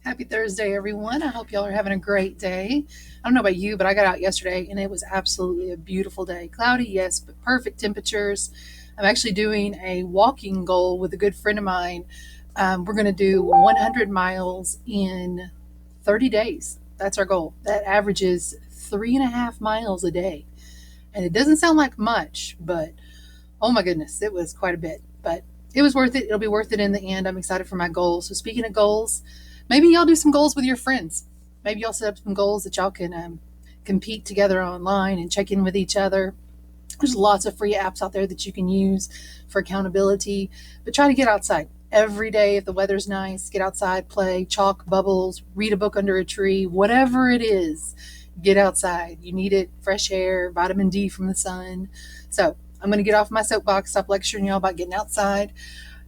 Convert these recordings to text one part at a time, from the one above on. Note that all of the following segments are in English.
Happy Thursday, everyone. I hope y'all are having a great day. I don't know about you, but I got out yesterday and it was absolutely a beautiful day. Cloudy, yes, but perfect temperatures. I'm actually doing a walking goal with a good friend of mine. We're going to do 100 miles in 30 days. That's our goal. That averages 3.5 miles a day. And it doesn't sound like much, but oh my goodness, it was quite a bit. But it was worth it. It'll be worth it in the end. I'm excited for my goals. So, speaking of goals, maybe y'all do some goals with your friends. Maybe y'all set up some goals that y'all can compete together online and check in with each other. There's lots of free apps out there that you can use for accountability, but try to get outside every day if the weather's nice. Get outside, play, chalk bubbles, read a book under a tree, whatever it is. Get outside. You need it, fresh air, vitamin D from the sun. So I'm going to get off my soapbox, stop lecturing y'all about getting outside.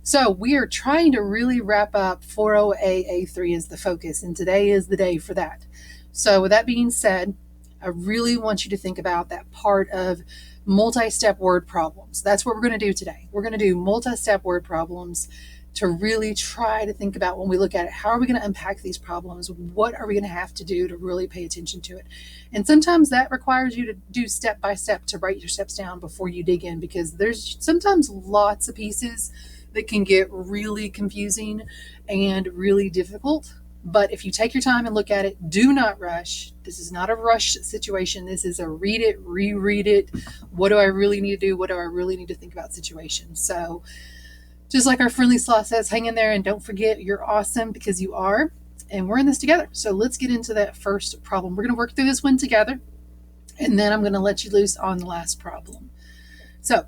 So we are trying to really wrap up 408A3 as the focus, and today is the day for that. So with that being said, I really want you to think about that part of multi-step word problems. That's what we're going to do today. We're going to do multi-step word problems to really try to think about when we look at it, how are we going to unpack these problems? What are we going to have to do to really pay attention to it? And sometimes that requires you to do step by step, to write your steps down before you dig in, because there's sometimes lots of pieces that can get really confusing and really difficult. But if you take your time and look at it, do not rush. This is not a rush situation. This is a read it, reread it. What do I really need to do? What do I really need to think about situation? So just like our friendly sloth says, hang in there and don't forget you're awesome, because you are. And we're in this together. So let's get into that first problem. We're going to work through this one together. And then I'm going to let you loose on the last problem. So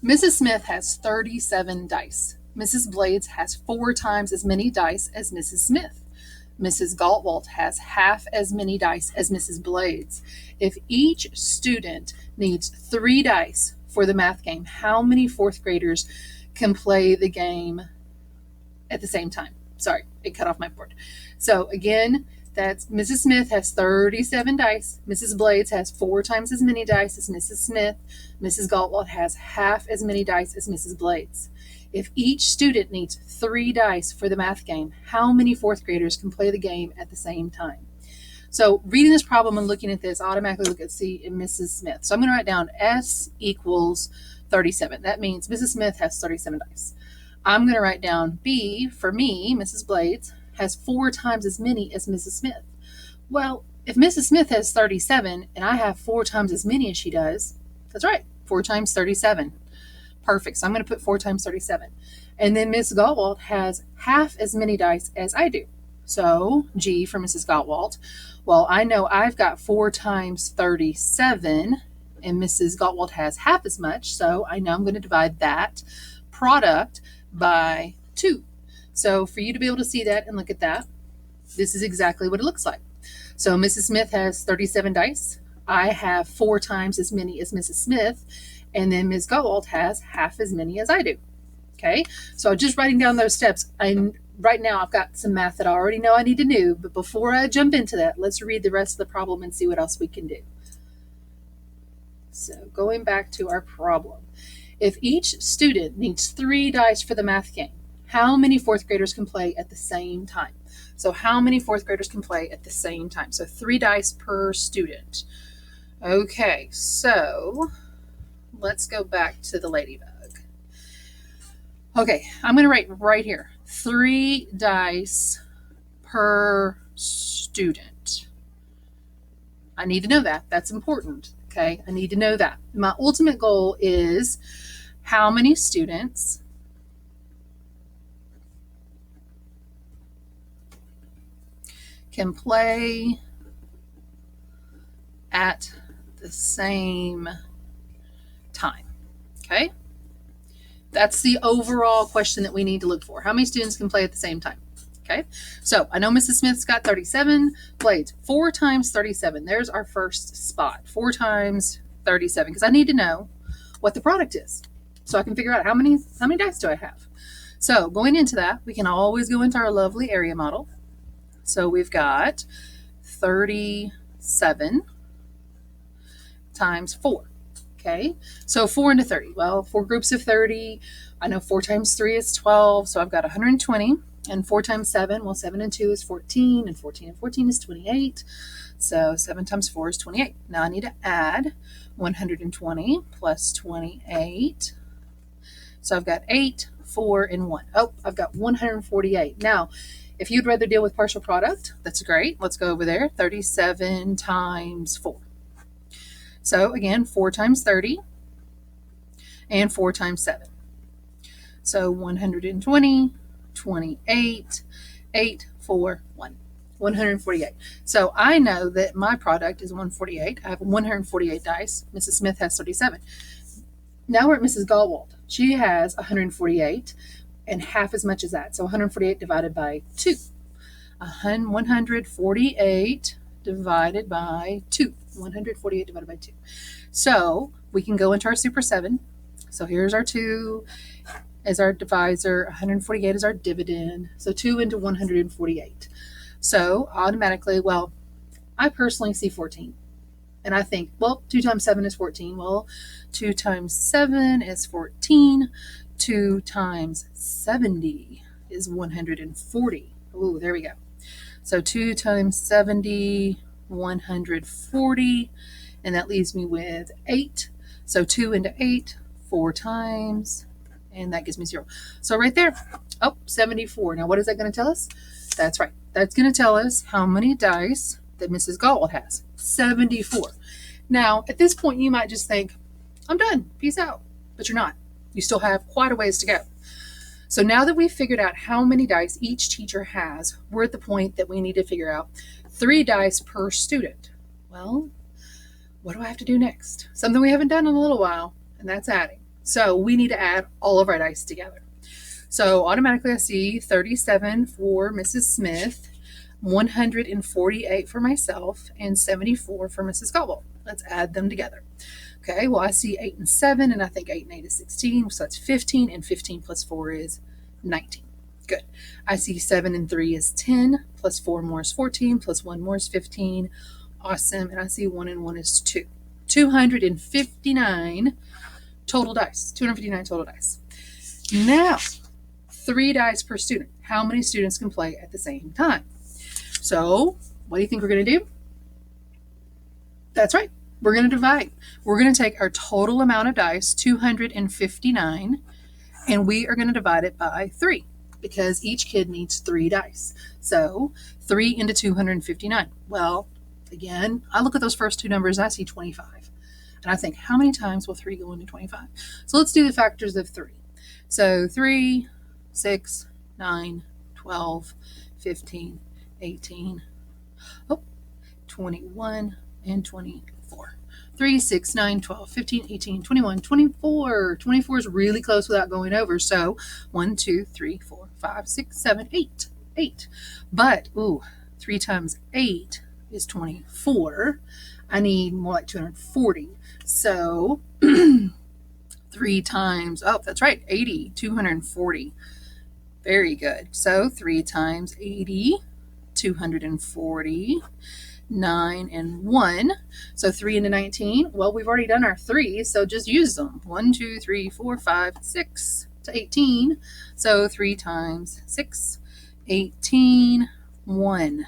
Mrs. Smith has 37 dice. Mrs. Blades has 4 times as many dice as Mrs. Smith. Mrs. Galtwalt has half as many dice as Mrs. Blades. If each student needs 3 dice for the math game, how many fourth graders can play the game at the same time? Sorry, it cut off my board. So again, that's Mrs. Smith has 37 dice. Mrs. Blades has 4 times as many dice as Mrs. Smith. Mrs. Galtwalt has half as many dice as Mrs. Blades. If each student needs 3 dice for the math game, how many fourth graders can play the game at the same time? So reading this problem and looking at this, I automatically look at C and Mrs. Smith. So I'm going to write down S equals 37. That means Mrs. Smith has 37 dice. I'm going to write down B for me, Mrs. Blades, has 4 times as many as Mrs. Smith. Well, if Mrs. Smith has 37 and I have 4 times as many as she does, that's right, 4 times 37. Perfect. So I'm going to put 4 times 37. And then Miss Galtwalt has half as many dice as I do. So G for Mrs. Galtwalt. Well, I know I've got 4 times 37 and Mrs. Galtwalt has half as much. So I know I'm going to divide that product by 2. So for you to be able to see that and look at that, this is exactly what it looks like. So Mrs. Smith has 37 dice. I have 4 times as many as Mrs. Smith. And then Ms. Galtwalt has half as many as I do. Okay, so just writing down those steps. Right now I've got some math that I already know I need to do, but before I jump into that, let's read the rest of the problem and see what else we can do. So going back to our problem. If each student needs 3 dice for the math game, how many fourth graders can play at the same time? So how many fourth graders can play at the same time? So 3 dice per student. Okay, so let's go back to the ladybug. Okay, I'm going to write right here, 3 dice per student. I need to know that. That's important. Okay, I need to know that. My ultimate goal is how many students can play at the same time. Okay, that's the overall question that we need to look for. How many students can play at the same time? Okay, so I know Mrs. Smith's got 37 blades. 4 times 37. There's our first spot. 4 times 37, because I need to know what the product is so I can figure out how many dice do I have. So going into that, we can always go into our lovely area model. So we've got 37 times 4. Okay, so 4 into 30. Well, 4 groups of 30. I know 4 times 3 is 12, so I've got 120. And 4 times 7, well, 7 and 2 is 14, and 14 and 14 is 28. So 7 times 4 is 28. Now I need to add 120 plus 28. So I've got 8, 4, and 1. Oh, I've got 148. Now, if you'd rather deal with partial product, that's great. Let's go over there. 37 times 4. So again, 4 times 30 and 4 times 7. So 120, 28, 8, 4, 1. 148. So I know that my product is 148. I have 148 dice. Mrs. Smith has 37. Now we're at Mrs. Galwald. She has 148 and half as much as that. So 148 divided by 2. 148 divided by 2. 148 divided by 2. So we can go into our Super 7. So here's our 2 as our divisor. 148 is our dividend. So 2 into 148. So automatically, well, I personally see 14. And I think, well, 2 times 7 is 14. Well, 2 times 7 is 14. 2 times 70 is 140. Ooh, there we go. So 2 times 70, 140. And that leaves me with 8. So 2 into 8, 4 times. And that gives me 0. So right there, 74. Now what is that going to tell us? That's right. That's going to tell us how many dice that Mrs. Galwald has. 74. Now, at this point, you might just think, I'm done. Peace out. But you're not. You still have quite a ways to go. So now that we've figured out how many dice each teacher has, we're at the point that we need to figure out 3 dice per student. Well, what do I have to do next? Something we haven't done in a little while, and that's adding. So we need to add all of our dice together. So automatically I see 37 for Mrs. Smith, 148 for myself, and 74 for Mrs. Galwald. Let's add them together. Okay, well, I see 8 and 7, and I think 8 and 8 is 16, so that's 15, and 15 plus 4 is 19. Good. I see 7 and 3 is 10, plus 4 more is 14, plus 1 more is 15. Awesome. And I see 1 and 1 is 2. 259 total dice. 259 total dice. Now, 3 dice per student. How many students can play at the same time? So, what do you think we're going to do? That's right. We're going to divide. We're going to take our total amount of dice, 259, and we are going to divide it by 3 because each kid needs 3 dice. So 3 into 259. Well, again, I look at those first 2 numbers and I see 25. And I think, how many times will 3 go into 25? So let's do the factors of 3. So 3, 6, 9, 12, 15, 18, 21, and 24. 3, 6, 9, 12, 15, 18, 21, 24. 24 is really close without going over. So 1, 2, 3, 4, 5, 6, 7, 8. 8. But, 3 times 8 is 24. I need more like 240. So 3 times, that's right, 80, 240. Very good. So 3 times 80, 240. 9 and 1. So 3 into 19. Well, we've already done our 3, so just use them. 1, 2, 3, 4, 5, 6 to 18. So 3 times 6, 18, 1. What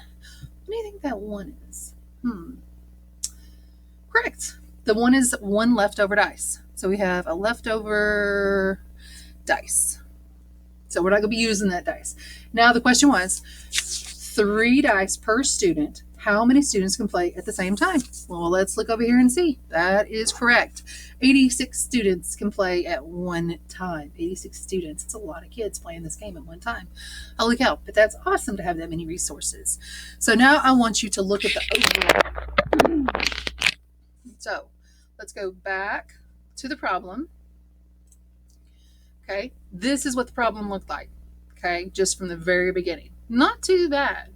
do you think that 1 is? Correct. The 1 is 1 leftover dice. So we have a leftover dice. So we're not going to be using that dice. Now the question was 3 dice per student. How many students can play at the same time? Well, let's look over here and see. That is correct. 86 students can play at one time. 86 students. It's a lot of kids playing this game at one time. Holy cow, but that's awesome to have that many resources. So now I want you to look at the overall. So let's go back to the problem. Okay, this is what the problem looked like. Okay, just from the very beginning. Not too bad.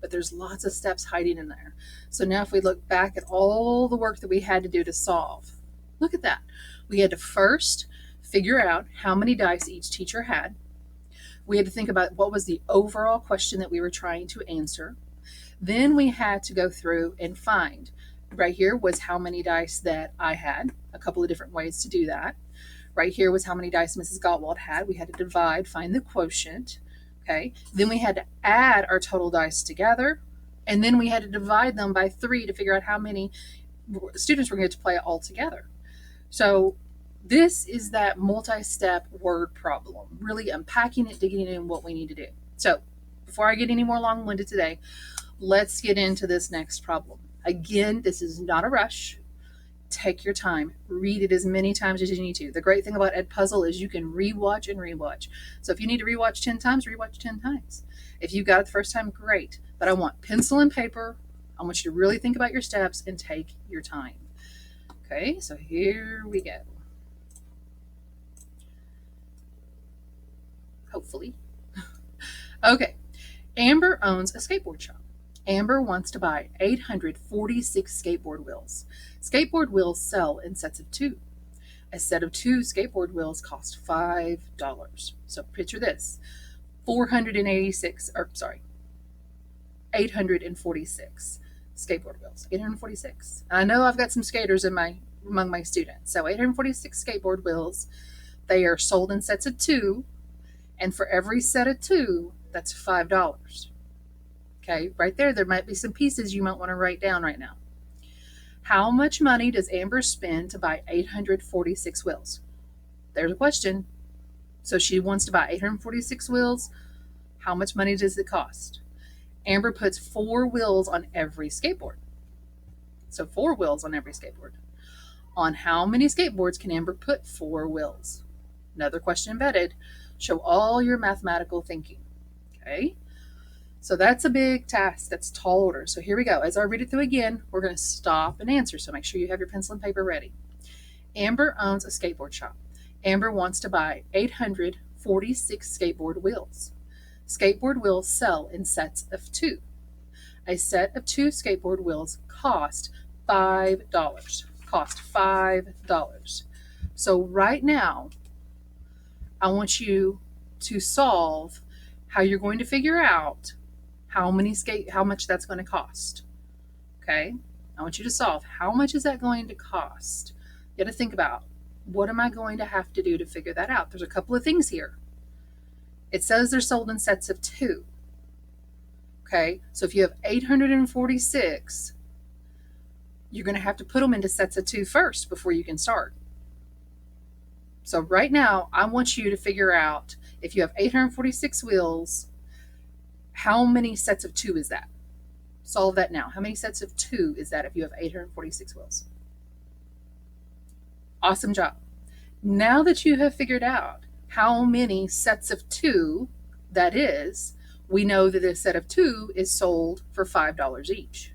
But there's lots of steps hiding in there. So now if we look back at all the work that we had to do to solve, look at that. We had to first figure out how many dice each teacher had. We had to think about what was the overall question that we were trying to answer. Then we had to go through and find. Right here was how many dice that I had. A couple of different ways to do that. Right here was how many dice Mrs. Galwald had. We had to divide, find the quotient. Okay, then we had to add our total dice together, and then we had to divide them by 3 to figure out how many students were going to play it all together. So this is that multi-step word problem, really unpacking it, digging in what we need to do. So before I get any more long-winded today, let's get into this next problem. Again, this is not a rush. Take your time. Read it as many times as you need to. The great thing about Edpuzzle is you can rewatch and rewatch. So if you need to rewatch 10 times, rewatch 10 times. If you got it the first time, great. But I want pencil and paper. I want you to really think about your steps and take your time. Okay, so here we go. Hopefully. Okay, Amber owns a skateboard shop. Amber wants to buy 846 skateboard wheels. Skateboard wheels sell in sets of 2. A set of 2 skateboard wheels cost $5. So picture this, 846 skateboard wheels. 846. I know I've got some skaters among my students. So 846 skateboard wheels. They are sold in sets of 2, and for every set of 2, that's $5. Okay, right there might be some pieces you might want to write down right now. How much money does Amber spend to buy 846 wheels? There's a question. So she wants to buy 846 wheels. How much money does it cost? Amber puts 4 wheels on every skateboard. So 4 wheels on every skateboard. On how many skateboards can Amber put 4 wheels? Another question embedded. Show all your mathematical thinking. Okay. So that's a big task. That's a tall order. So here we go. As I read it through again, we're going to stop and answer. So make sure you have your pencil and paper ready. Amber owns a skateboard shop. Amber wants to buy 846 skateboard wheels. Skateboard wheels sell in sets of 2. A set of 2 skateboard wheels cost $5. Cost $5. So right now, I want you to solve how you're going to figure out how much that's going to cost. Okay? I want you to solve how much is that going to cost. You got to think about, what am I going to have to do to figure that out? There's a couple of things here. It says they're sold in sets of 2. Okay? So if you have 846, you're going to have to put them into sets of 2 first before you can start. So right now, I want you to figure out, if you have 846 wheels, how many sets of 2 is that? Solve that now. How many sets of 2 is that if you have 846 wheels? Awesome job. Now that you have figured out how many sets of 2 that is, we know that a set of 2 is sold for $5 each.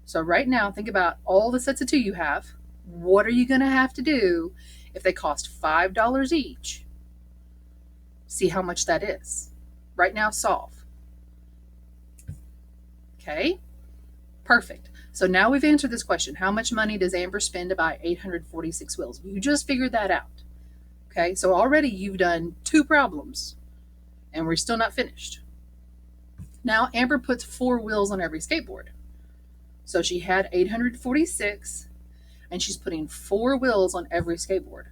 So right now, think about all the sets of 2 you have. What are you going to have to do if they cost $5 each? See how much that is. Right now, solve. Okay, perfect. So now we've answered this question. How much money does Amber spend to buy 846 wheels? You just figured that out. Okay, so already you've done 2 problems, and we're still not finished. Now Amber puts 4 wheels on every skateboard. So she had 846, and she's putting 4 wheels on every skateboard.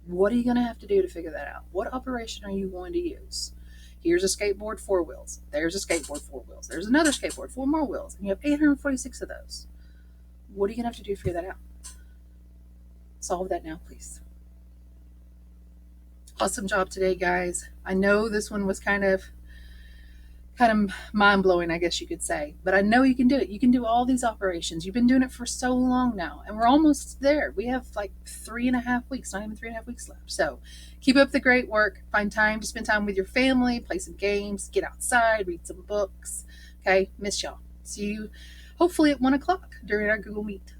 What are you going to have to do to figure that out? What operation are you going to use? Here's a skateboard, 4 wheels. There's a skateboard, 4 wheels. There's another skateboard, 4 more wheels. And you have 846 of those. What are you going to have to do to figure that out? Solve that now, please. Awesome job today, guys. I know this one was kind of mind-blowing, I guess you could say. But I know you can do it. You can do all these operations. You've been doing it for so long now. And we're almost there. We have like 3.5 weeks, not even 3.5 weeks left. So keep up the great work. Find time to spend time with your family, play some games, get outside, read some books. Okay? Miss y'all. See you hopefully at 1 o'clock during our Google Meet.